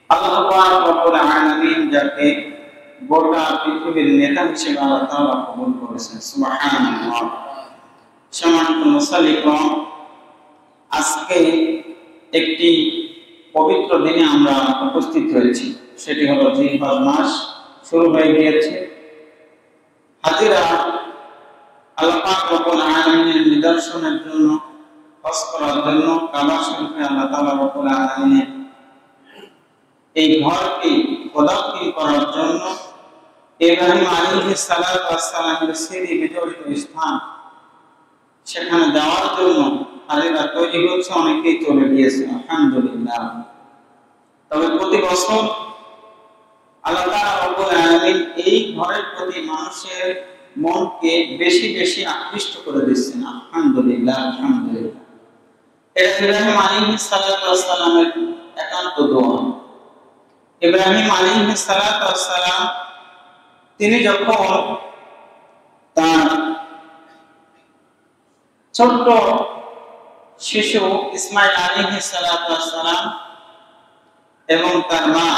আল্লাহ পাক রব্বুল আলামিন যাকে গোটা পৃথিবীর নেতা হিসেবে আল্লাহ তাআলা কবুল করেছেন, সুবহানাল্লাহ। সম্মানিত মুসল্লিগণ, আজকে একটি পবিত্র দিনে আমরা উপস্থিত হয়েছি, সেটি হলো জিলহজ মাস শুরু হয়ে গিয়েছে। হাজিরা আল্লাহ পাক রব্বুল আলামিনের নিদর্শনের জন্য, হজ করার জন্য কাবা শরীফে আল্লাহ তাআলা রব্বুল আলামিনের এই ঘরকে খোদাবন্দি করার জন্য ইব্রাহিম আলাইহিস সালাতু ওয়াস সালামের স্মৃতি বিজড়িত স্থান, সেখানে যাওয়ার জন্য হাজিরা তৈরি হচ্ছে, অনেকেই চলে গিয়েছে, আলহামদুলিল্লাহ। তবে প্রতি বছর আল্লাহ তাআলা রব্বুল আলামিন এই ঘরের প্রতি মানুষের মনকে বেশি বেশি আকৃষ্ট করে দিচ্ছেন, আলহামদুলিল্লাহ, আলহামদুলিল্লাহ। এটা ইব্রাহিম আলাইহিস সালাতু ওয়াস সালামের একান্ত দোয়া। ইব্রাহিম আলাইহিস সালাতু ওয়াস সালাম তিনি যখন তার ছোট্ট শিশু ইসমাইল আলাইহিস সালাতু ওয়াস সালাম এবং তার মা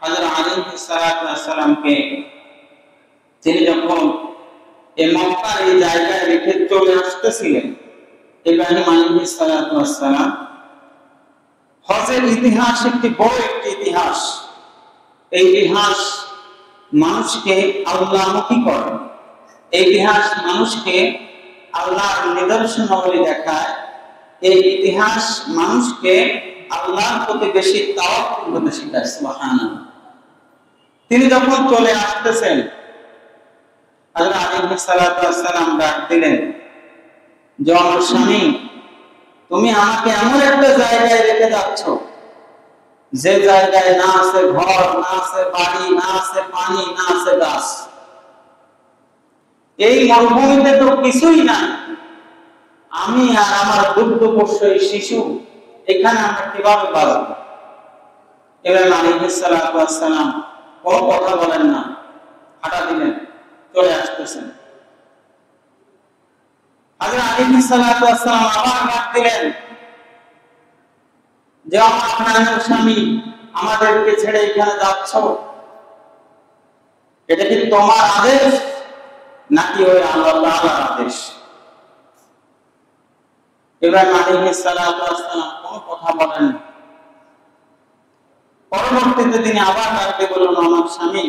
হাজরা আলাইহিস সালাতু ওয়াস সালামকে তিনি যখন এই মক্কার এই জায়গায় রেখে চলে আসতেছিলেন, ইব্রাহিম আলাইহিস সালাতু ওয়াস সালাম, হজের ইতিহাস একটি বড় একটি ইতিহাস। এই ইতিহাস মানুষকে আল্লাহমুখী করে, এই ইতিহাস মানুষকে আল্লাহর নিদর্শনাবলী দেখায়, এই ইতিহাস মানুষকে আল্লাহর প্রতি বেশি তাওয়াক্কুল করতে শেখায়, সুবহানাল্লাহ। তিনি যখন চলে আসতেছেন, হযরত আলাইহিস সালাতু ওয়াস সালাম ডাক দিলেন যে, আমার স্বামী, তুমি আমাকে এমন একটা জায়গায় রেখে যাচ্ছ যে জায়গায় না আছে ঘর, না আছে বাড়ি, না আছে পানি, না আছে গাছ। এই মরুভূমিতে তো কিছুই নাই। আমি আর আমার দুগ্ধপোষ্য শিশু এখানে আমরা কিভাবে বাঁচব? ইব্রাহিম আলাইহিস সালাতু ওয়াস সালাম কোনো কথা বলেন না, হাঁটা দিলেন, চলে আসতেছেন। হযরত আলাইহিস সালাতু ওয়াস সালাম আবার ডাক দিলেন যে, আমার স্বামী, আমাদেরকে ছেড়ে এখানে যাচ্ছ, এটা কি তোমার আদেশ নাকি ওই আল্লাহ তাআলার আদেশ? ইব্রাহিম আলাইহিস সালাতু ওয়াস সালাম কোনো কথা বলেন না। পরবর্তীতে তিনি আবার ডাকতে বললেন, আমার স্বামী,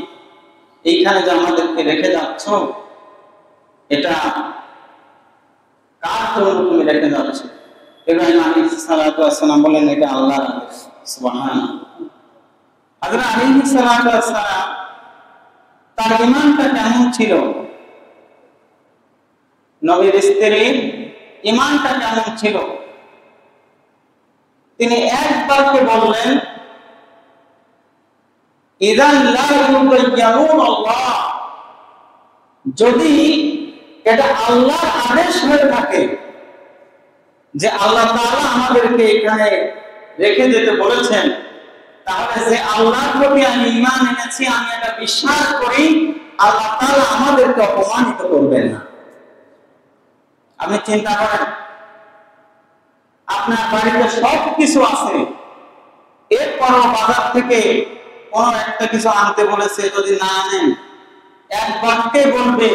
এইখানে যে আমাদেরকে রেখে যাচ্ছ, এটা কার জন্য তুমি রেখে যাচ্ছ? ইব্রাহিম আলাইহিস সালাতু ওয়াস সালাম বলেন, এটা আল্লাহর আদেশ, সুবহানাল্লাহ। হযরত আলাইহিস সালাতু ওয়াস সালাম তার ঈমানটা কেমন ছিল, নবীর স্ত্রীর ঈমানটা কেমন ছিল, তিনি একবারকে বললেন, ইযান লা ইউকাইয়ুন আল্লাহ, যদি এটা আল্লাহর আদেশ হয়ে থাকে যে আল্লাহ তাআলা আমাদেরকে এখানে রেখে যেতে বলেছেন, তাহলে যে আল্লাহর প্রতি আমি ঈমান এনেছি, আমি এটা বিশ্বাস করি, আল্লাহ তাআলা আমাদেরকে অপমানিত করবেন না। আপনি চিন্তা করেন, আপনার বাড়িতে সবকিছু আছে, এরপরও বাজার থেকে কোন একটা কিছু আনতে বলেছে, যদি না আনেন এক বাক্যে বলবে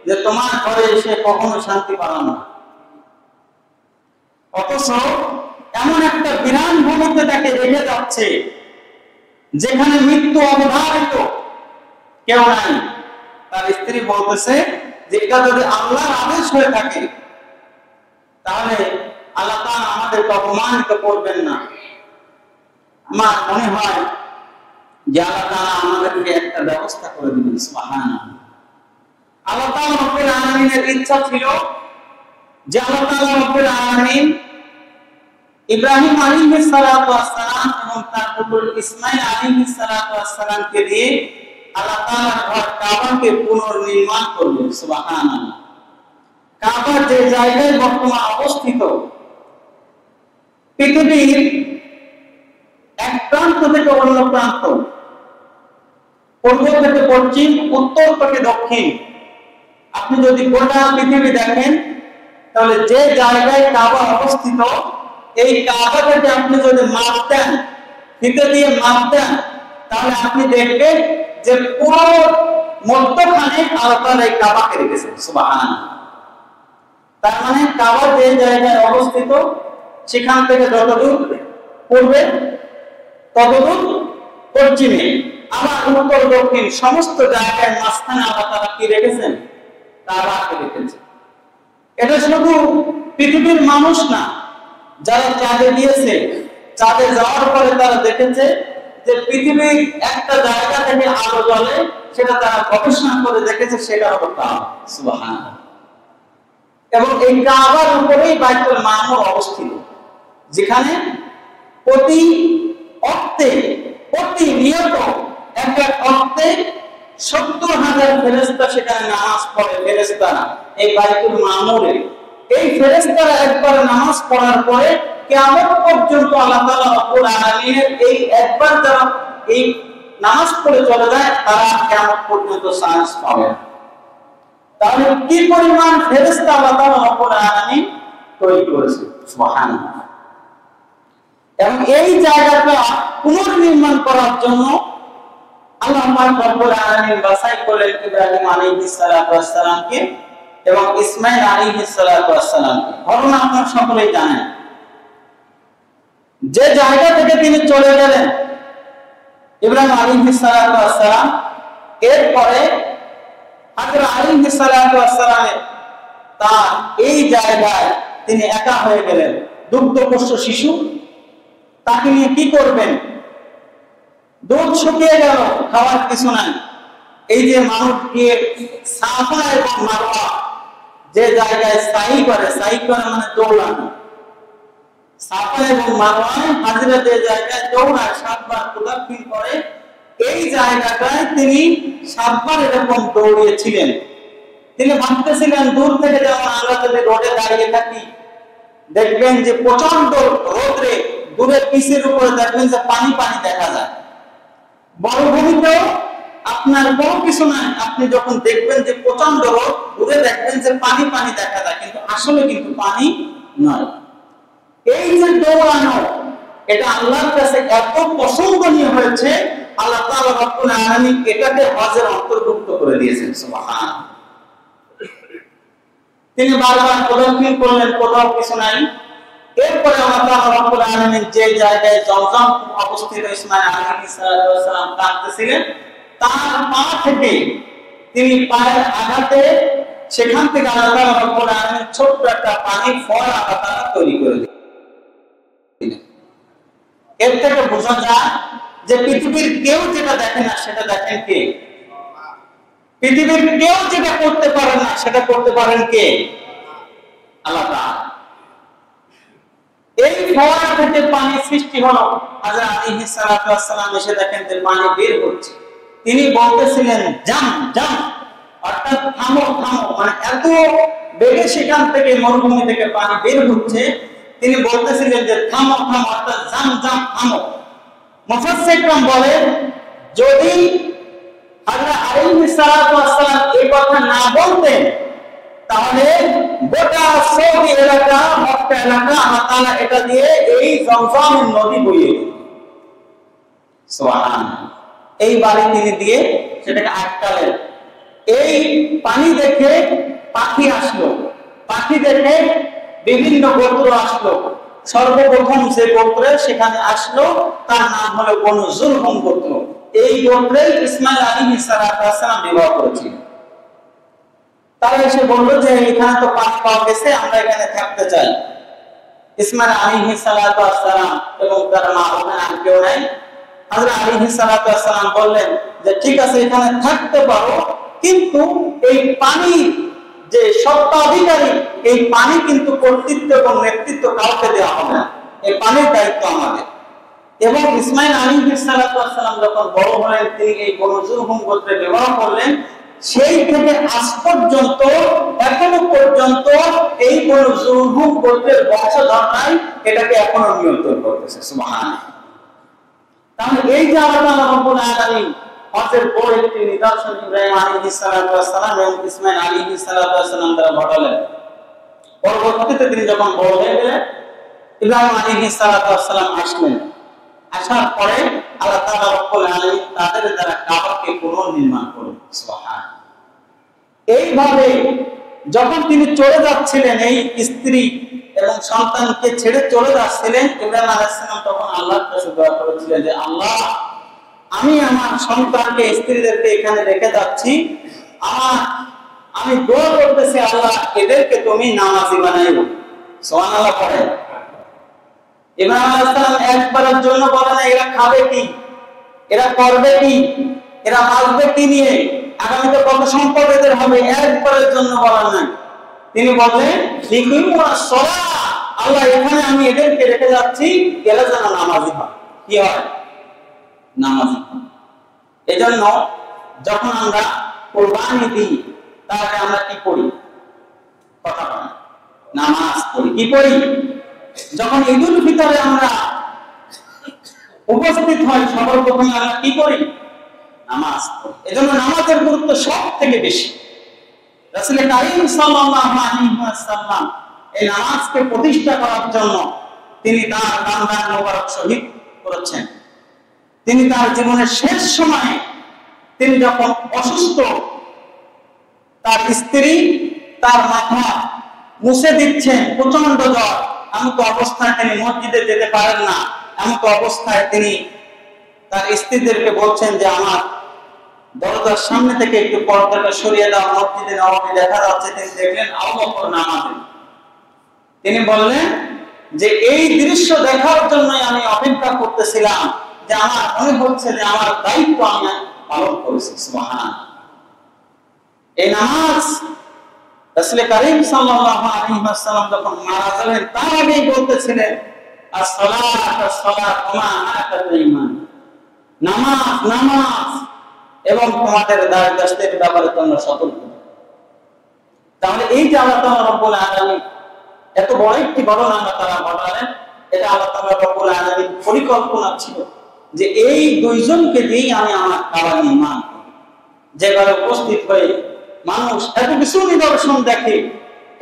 যে তোমার ঘরে এসে কখনো শান্তি পাবে না। অথচ এমন একটা বিরান ভূমিতে তাকে রেখে যাচ্ছে যেখানে মৃত্যু অবধারিত, কেউ নাই। তার স্ত্রী বলতেছে যে এটা যদি আল্লাহর আদেশ হয়ে থাকে, তাহলে আল্লাহ তাআলা আমাদেরকে অপমানিত করবেন না। আমার মনে হয় যে আল্লাহ তাআলা আমাদেরকে একটা ব্যবস্থা করে দিবেন, সুবহানাল্লাহ। আল্লাহ তাআলা রব্বুল আলামিনের ইচ্ছা ছিল যে আল্লাহ তাআলা রব্বুল আলামিন ইব্রাহিম আলাইহিস সালাতু ওয়াস সালাম এবং তার পুত্র ইসমাঈল আলাইহিস সালাতু ওয়াস সালামকে দিয়ে আল্লাহ তাআলার ঘর কাবাকে পুনর্নির্মাণ করবেন, সুবহানাল্লাহ। কাবা যে জায়গায় বর্তমানে অবস্থিত, পৃথিবীর এক প্রান্ত থেকে অন্য প্রান্ত, পূর্ব থেকে পশ্চিম, উত্তর থেকে দক্ষিণ, আপনি যদি গোটা পৃথিবী দেখেন, তাহলে যে জায়গায় কাবা অবস্থিত, এই কাবাটাকে আপনি যদি মাপ দেন ফিতে দিয়ে মাপ দেন, তাহলে আপনি দেখবেন যে পুরো মধ্যখানে আল্লাহ তাআলা এই কাবাকে রেখেছেন। সুবহানাল্লাহ। তার মানে কাবা যে জায়গায় অবস্থিত সেখান থেকে যতদূর পূর্বে ততদূর পশ্চিমে, আবার উত্তর দক্ষিণ সমস্ত জায়গায় মাঝখানে আল্লাহ তাআলা কি রেখেছেন? কাবাকে রেখেছেন। এটা শুধু পৃথিবীর মানুষ না, যারা চাঁদে গিয়েছে, চাঁদে যাওয়ার পরে তারা দেখেছে যে পৃথিবীর একটা জায়গা থেকে আলো জ্বলে, সেটা তারা গবেষণা করে দেখেছে, সেটা হলো কাবা। সুবহানাল্লাহ। এবং এই কাবার উপরেই বাইতুল মামুর অবস্থিত, যেখানে প্রতিনিয়ত এক এক অক্তে ৭০,০০০ ফেরেশতা সেখানে নামাজ পড়ে। ফেরেশতারা এই বাইতুল মামুরে, এই ফেরেশতারা একবার নামাজ পড়ার পরে কিয়ামত পর্যন্ত আল্লাহ তাআলা রব্বুল আলামিনের এই একবার যারা এই নামাজ পড়ে চলে যায়, তারা কিয়ামত পর্যন্ত চান্স পাবে। তাহলে কি পরিমাণ ফেরেশতা আল্লাহ তাআলা রব্বুল আলামিন তৈরি করেছেন। সুবহানাল্লাহ। এবং এই জায়গাটা পুনর্নির্মাণ করার জন্য আল্লাহ পাক রব্বুল আলামিন বাছাই করেন ইব্রাহিম আলাইহিস সালাতু ওয়াস সালামকে এবং ইসমাঈল আলাইহিস সালাতু ওয়াস সালামকে। ঘটনা আপনারা সকলেই জানেন। যে জায়গা থেকে তিনি চলে গেলেন ইব্রাহিম আলাইহিস সালাতু ওয়াস সালাম, এরপরে হযরত আলাইহিস সালাতু ওয়াস সালামের তার এই জায়গায় তিনি একা হয়ে গেলেন, দুগ্ধপোষ্য শিশু, তাকে নিয়ে কি করবেন? দুধ শুকিয়ে গেল, খাওয়ার কিছু নাই। এই যে মানুষ গিয়ে সাফা এবং মারওয়া যে জায়গায় সাই করে মানে দৌড়ানো, সাফা এবং মারওয়ায় হাজিরা যে জায়গায় দৌড়ায় ৭ বার প্রদক্ষিণ করে, এই জায়গাটায় তিনি ৭ বার এরকম দৌড়িয়েছিলেন। তিনি ভাবতেছিলেন দূর থেকে যেমন আমরা যদি রোডে দাঁড়িয়ে থাকি, দেখবেন যে প্রচন্ড রোদে দূরে পিচের উপরে দেখবেন যে পানি পানি দেখা যায়। মরুভূমিতেও আপনার কোনো কিছু নাই, আপনি যখন দেখবেন যে প্রচন্ড রোদ, দূরে দেখবেন যে পানি পানি দেখা যায়, কিন্তু আসলে কিন্তু পানি নয়। এই যে দৌড়ানো, এটা আল্লাহর কাছে এত পছন্দনীয় হয়েছে, আল্লাহ তাআলা রব্বুল আলামিন এটাকে হজের অন্তর্ভুক্ত করে দিয়েছেন। সুবহানাল্লাহ। তিনি বারবার প্রদক্ষিণ করলেন, কোথাও কিছু নাই। এরপরে আল্লাহ তাআলা রব্বুল আলামিন যে জায়গায় জমজম অবস্থিত ইসমাঈল আলাইহিস সালাম কাঁদতেছিলেন, তার পা থেকে তিনি পায়ের আঘাতে সেখান থেকে আল্লাহ তাআলা রব্বুল আলামিন ছোট্ট একটা পানির ফোয়ারা আল্লাহ তাআলা তৈরি করে দিলেন। এর থেকে বোঝা যায় যে পৃথিবীর কেউ যেটা দেখে না সেটা দেখেন কে? পৃথিবীর কেউ যেটা করতে পারে না সেটা করতে পারেন কে? আল্লাহ তাআলা। এই ফোয়ারা থেকে পানি সৃষ্টি হলো, হযরত আলাইহিস সালাতু ওয়াস সালাম এসে দেখেন যে পানি বের হচ্ছে। তিনি বলতেছিলেন জাম জাম, অর্থাৎ থামো থামো, মানে এত বেগে সেখান থেকে মরুভূমি থেকে পানি বের হচ্ছে, তিনি বলতেছিলেন যে থামো থামো, অর্থাৎ জাম জাম থামো। মুফাসসিরগণ বলেন, যদি হযরত আলাইহিস সালাতু ওয়াস সালাম এই কথা না বলতেন, তাহলে গোটা সৌদি এলাকা, মক্কা এলাকা আল্লাহ তাআলা এটা দিয়ে এই জমজম নদী বইয়ে দিতেন। সুবহানাল্লাহ। এই বাড়ি তিনি দিয়ে সেটাকে আটকালেন। এই পানি দেখে পাখি আসলো, পাখি দেখে বিভিন্ন গোত্র আসলো। সর্বপ্রথম যে গোত্রে সেখানে আসলো তার নাম হলো বনু যুরহুম গোত্র। এই গোত্রে ইসমাঈল আলাইহিস সালাম বিবাহ করেছিলেন। তারা এসে বললো যে এখানে তো পানি পাওয়া গেছে, আমরা এখানে থাকতে চাই। ইসমাঈল আলাইহিস সালাম এবং তার মা ওখানে আর কেউ নাই। হযরত আলাইহিস সালাম বললেন যে ঠিক আছে, এখানে থাকতে পারো, কিন্তু এই পানি যে সত্ত্বাধিকারী, এই পানি কিন্তু কর্তৃত্ব এবং নেতৃত্ব কাউকে দেওয়া হবে না, এই পানির দায়িত্ব আমাদের। এবং ইসমাঈল আলাইহিস সালাম যখন বড় হলেন, তিনি এই বনু যুরহুম গোত্রে বিবাহ করলেন। সেই থেকে আজ পর্যন্ত, এখনো পর্যন্ত এই বনু যুরহুম গোত্রের বংশধররাই এটাকে এখনো নিয়ন্ত্রণ করতেছে। সুবহানাল্লাহ। তাহলে এই যে আল্লাহ রাব্বুল আলামিন হজের বড় একটি নিদর্শন ইব্রাহিম আলাইহিস সালাম এবং ইসমাঈল আলাইহিস সালাম দ্বারা ঘটালেন। পরবর্তীতে তিনি যখন বড় হয়ে গেলেন, ইব্রাহিম আলাইহিস সালাম আসলেন। আসার পরে আল্লাহ তাআলা রব্বুল আলামিন তাদের দ্বারা কাবাকে পুনর্নির্মাণ করলেন। সুবহান। এইভাবে যখন তিনি চলে যাচ্ছিলেন, এই স্ত্রী এবং সন্তানকে ছেড়ে চলে যাচ্ছিলেন, ইব্রাহিম আলাইহিস সালাম তখন আল্লাহর কাছে দোয়া করেছিলেন যে আল্লাহ, আমি আমার সন্তানকে, স্ত্রীদেরকে এখানে রেখে যাচ্ছি, আমি দোয়া করতেছি আল্লাহ এদেরকে তুমি নামাজি বানাইও। সুবহানাল্লাহ পড়ে। ইব্রাহিম আলাইহিস সালাম একবারের জন্য বলে না এরা খাবে কি, এরা করবে কি, এরা বাঁচবে কি নিয়ে, আগামীতে কত সম্পদ এদের হবে, একবারের জন্য বলা নাই। তিনি বলেন আল্লাহ এখানে আমি এদেরকে রেখে যাচ্ছি, এরা যেন নামাজি হয়। কি হয়? নামাজি। এজন্য যখন আমরা কুরবানি দিই তাহলে আমরা কি করি? কথা বলি, নামাজ পড়ি। কি পড়ি? যখন ঈদুল ফিতরে আমরা উপস্থিত হই সর্বপ্রথমে আমরা কি করি? নামাজ পড়ি। এজন্য নামাজের গুরুত্ব সব থেকে বেশি। রাসূল কারীম সাল্লাল্লাহু আলাইহি ওয়াসাল্লাম এই নামাজকে প্রতিষ্ঠা করার জন্য তিনি তার দান মোবারক শহীদ করেছেন। তিনি তার জীবনের শেষ সময়ে তিনি যখন অসুস্থ, তার স্ত্রী তার মাথা মুছে দিচ্ছেন, প্রচন্ড জ্বর, এমত অবস্থায় তিনি মসজিদে যেতে পারেন না। এমত অবস্থায় তিনি তার স্ত্রীদেরকে বলছেন যে আমার দরজার সামনে থেকে একটু পর্দাটা সরিয়ে দাও, মসজিদে নববী দেখা যাচ্ছে। তিনি দেখলেন আবু বকর নামাজে। তিনি বললেন যে এই দৃশ্য দেখার জন্যই আমি অপেক্ষা করতেছিলাম, যে আমার মনে হচ্ছে যে আমার দায়িত্ব আমি পালন করেছি। সুবহানাল্লাহ। এই নামাজ রাসূল কারীম সাল্লাল্লাহু আলাইহি ওয়াসাল্লাম যখন মারা যাবেন তার আগেই বলতেছিলেন আসসালাত আসসালাত ওয়া মা'আকাল ঈমান, নামাজ নামাজ এবং তোমাদের দায়িত্বের ব্যাপারে তোমরা সতর্ক। তাহলে এই যে আল্লাহ তাআলা রব্বুল আলামিন এত বড় একটি ঘটনা আল্লাহ তাআলা ঘটালেন, এটা আল্লাহ তাআলা রব্বুল আলামিন পরিকল্পনা ছিল যে এই দুইজনকে দিয়েই আমি আমার কাবা নির্মাণ করব। যেভাবে উপস্থিত হয়ে মানুষ এত কিছু নিদর্শন দেখে,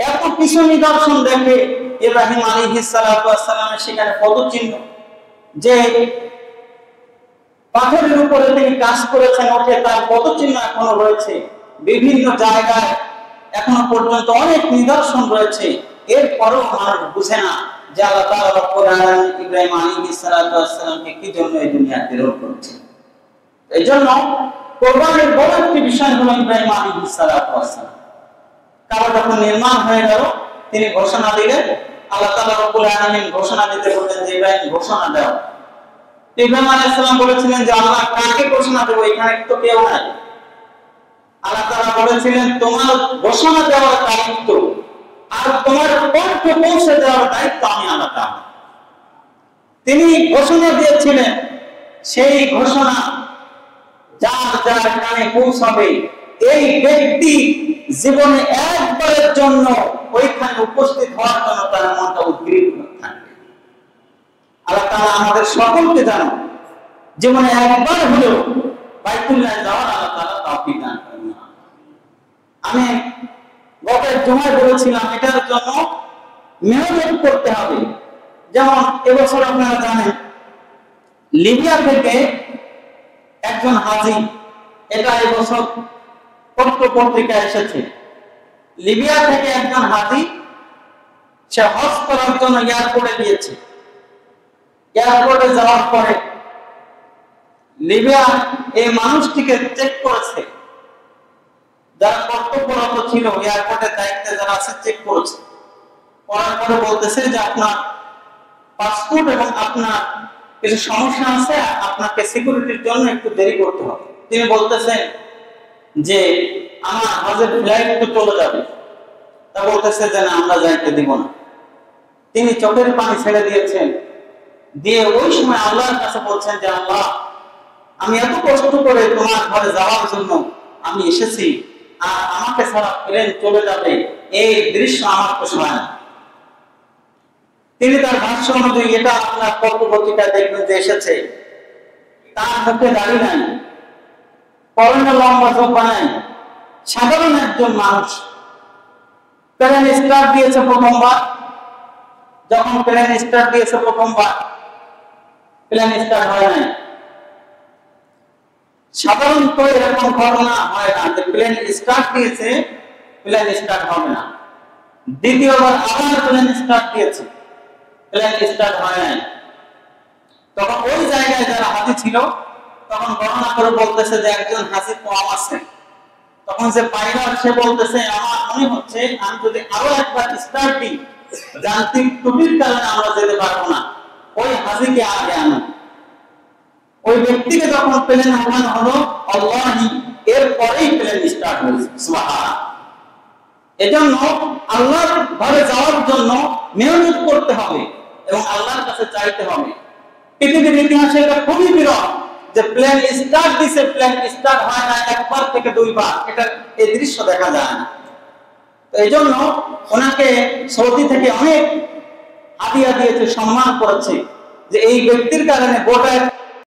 এত কিছু নিদর্শন দেখে, ইব্রাহিম আলাইহিস সালাতু ওয়াস সালামের সেখানে পদচিহ্ন, যে পাথরের উপরে তিনি কাজ করেছেন ওঠে তার পদচিহ্ন এখনো রয়েছে বিভিন্ন জায়গায়, এখনো পর্যন্ত অনেক নিদর্শন রয়েছে। এরপরও মানুষ বুঝে না যে আল্লাহ তাআলা রব্বুল আলামিন ইব্রাহিম আলাইহিস সালাতু ওয়াস সালামকে কি জন্য এই দুনিয়াতে প্রেরণ করেছেন। এইজন্য কুরবানির বড় একটি বিষয় হলো ইব্রাহিম আলাইহিস সালাতু ওয়াস সালাম। কাবা যখন নির্মাণ হয়ে গেল তিনি ঘোষণা দিলেন, আল্লাহ তাআলা রব্বুল আলামিন ঘোষণা দিতে বললেন যে ইব্রাহিম ঘোষণা দাও। ইব্রাহিম আলাইহিস সালাম বলেছিলেন যে আল্লাহ কাকে ঘোষণা দেব, এখানে তো কেউ নাই। আল্লাহ তাআলা বলেছিলেন তোমার ঘোষণা দেওয়ার দায়িত্ব আর তোমার কণ্ঠে পৌঁছে দেওয়ার দায়িত্ব আমি আল্লাহ তাআলা। তিনি ঘোষণা দিয়েছিলেন, সেই ঘোষণা যার যার কানে পৌঁছাবে এই ব্যক্তি জীবনে একবারের জন্য ওইখানে উপস্থিত হওয়ার জন্য তার মনটা উদ্গ্রীব থাকবে। আল্লাহ তাআলা আমাদের সকলকে জানো জীবনে একবার হলেও বাইতুল্লাহ যাওয়ার আল্লাহ তাআলা তৌফিক দান করেন। আমি গত জুমায় বলেছিলাম এটার জন্য মেহনত করতে হবে। যেমন এবছর আপনারা জানেন লিবিয়া থেকে একজন হাজী, এটা এবছর পত্র পত্রিকায় এসেছে, লিবিয়া থেকে একজন হাজী সে হজ করার জন্য এয়ারপোর্টে গিয়েছে। এয়ারপোর্টে যাওয়ার পরে লিবিয়া এই মানুষটিকে চেক করেছে, যারা কর্তব্যরত ছিল এয়ারপোর্টের দায়িত্বে যারা আছে চেক করেছে, করার পরে বলতেছে যে আপনার পাসপোর্ট এবং আপনার কিছু সমস্যা আছে, আপনাকে সিকিউরিটির জন্য একটু দেরি করতে হবে। তিনি বলতেছেন যে আমার হজের ফ্লাইট তো চলে যাবে, তা বলতেছে যে না আমরা যাইতে দিব না। তিনি চোখের পানি ছেড়ে দিয়েছেন, দিয়ে ওই সময় আল্লাহর কাছে বলছেন যে আল্লাহ আমি এত কষ্ট করে তোমার ঘরে যাওয়ার জন্য আমি এসেছি, আর আমাকে ছাড়া প্লেন চলে যাবে এই দৃশ্য আমার পোষায় না। তিনি তার ভাষ্য অনুযায়ী, এটা আপনার পত্রপত্রিকায় দেখবেন যে এসেছে, তার মুখে দাড়ি নাই, পরনে লম্বা জোব্বা নাই, সাধারণ একজন মানুষ। প্লেন স্টার্ট দিয়েছে প্রথমবার, যখন প্লেন স্টার্ট দিয়েছে প্রথমবার প্লেন স্টার্ট হয় নাই। সাধারণত এরকম ঘটনা হয় না যে প্লেন স্টার্ট দিয়েছে, প্লেন স্টার্ট হবে না। দ্বিতীয়বার আবার প্লেন স্টার্ট দিয়েছে, প্লেন স্টার্ট হয় নাই। তখন ওই জায়গায় যারা হাজি ছিল তখন বর্ণনা করে বলতেছে যে একজন হাজি কম আছে। তখন যে পাইলট সে বলতেছে আমার মনে হচ্ছে আমি যদি আরো একবার স্টার্ট দিই যান্ত্রিক ত্রুটির কারণে আমরা যেতে পারবো না, ওই হাজিকে আগে আনো। ওই ব্যক্তিকে যখন প্লেন আহ্বান হলো আল্লাহি, এরপরেই প্লেন স্টার্ট হয়েছে। সুবহানাল্লাহ। এজন্য আল্লাহর ঘরে যাওয়ার জন্য মেহনত করতে হবে এবং আল্লাহর কাছে চাইতে হবে। পৃথিবীর ইতিহাসে এটা খুবই বিরল যে প্লেন স্টার্ট দিছে, প্লেন স্টার্ট হয় না একবার থেকে দুইবার, এটা এই দৃশ্য দেখা যায় না। তো এই জন্য ওনাকে সৌদি থেকে অনেক হাদিয়া দিয়েছে, সম্মান করেছে যে এই ব্যক্তির কারণে গোটা